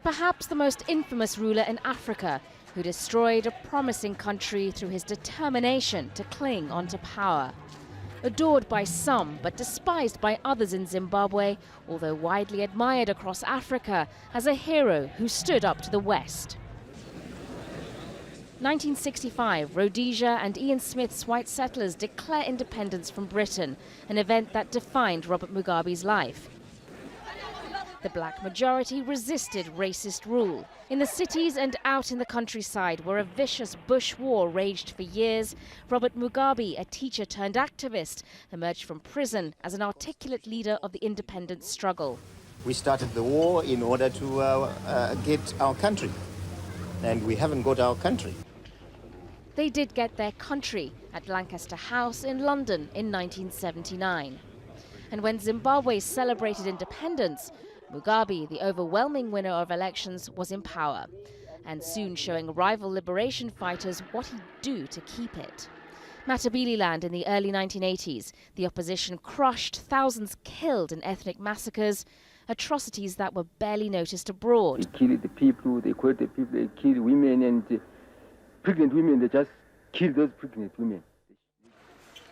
Perhaps the most infamous ruler in Africa, who destroyed a promising country through his determination to cling onto power. Adored by some, but despised by others in Zimbabwe, although widely admired across Africa as a hero who stood up to the West. 1965, Rhodesia and Ian Smith's white settlers declare independence from Britain, an event that defined Robert Mugabe's life. The black majority resisted racist rule. In the cities and out in the countryside, where a vicious bush war raged for years, Robert Mugabe, a teacher turned activist, emerged from prison as an articulate leader of the independence struggle. We started the war in order to get our country, and we haven't got our country. They did get their country at Lancaster House in London in 1979. And when Zimbabwe celebrated independence, Mugabe, the overwhelming winner of elections, was in power, and soon showing rival liberation fighters what he'd do to keep it. Matabeleland in the early 1980s, the opposition crushed, thousands killed in ethnic massacres, atrocities that were barely noticed abroad. They killed the people, they killed the people, they killed women and pregnant women, they just killed those pregnant women.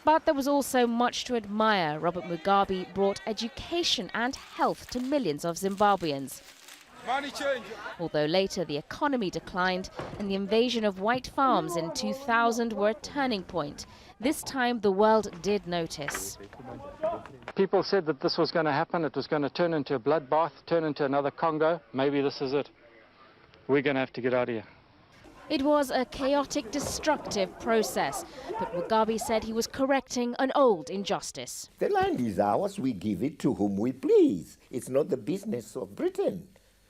But there was also much to admire. Robert Mugabe brought education and health to millions of Zimbabweans. Although later the economy declined and the invasion of white farms in 2000 were a turning point, this time the world did notice. People said that this was going to happen, it was going to turn into a bloodbath, turn into another Congo. Maybe this is it. We're going to have to get out of here. It was a chaotic, destructive process, but Mugabe said he was correcting an old injustice. The land is ours, we give it to whom we please. It's not the business of Britain,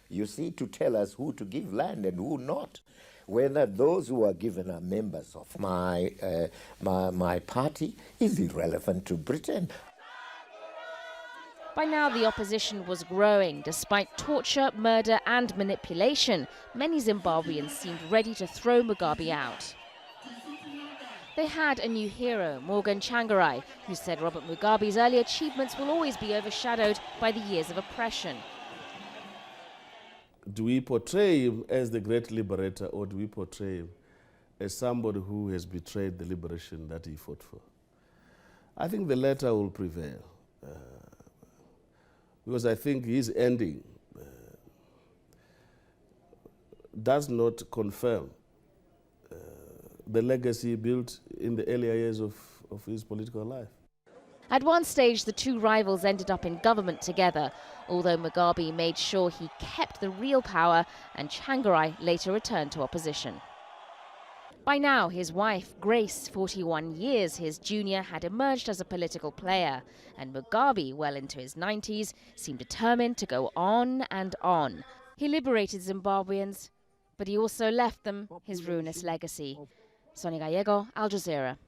you see, to tell us who to give land and who not. Whether those who are given are members of my party is irrelevant to Britain. By now, the opposition was growing. Despite torture, murder and manipulation, many Zimbabweans seemed ready to throw Mugabe out. They had a new hero, Morgan Tsvangirai, who said Robert Mugabe's early achievements will always be overshadowed by the years of oppression. Do we portray him as the great liberator, or do we portray him as somebody who has betrayed the liberation that he fought for? I think the latter will prevail. Because I think his ending does not confirm the legacy he built in the earlier years of his political life. At one stage, the two rivals ended up in government together, although Mugabe made sure he kept the real power and Tsvangirai later returned to opposition. By now, his wife, Grace, 41 years his junior, had emerged as a political player, and Mugabe, well into his 90s, seemed determined to go on and on. He liberated Zimbabweans, but he also left them his ruinous legacy. Sonia Gallego, Al Jazeera.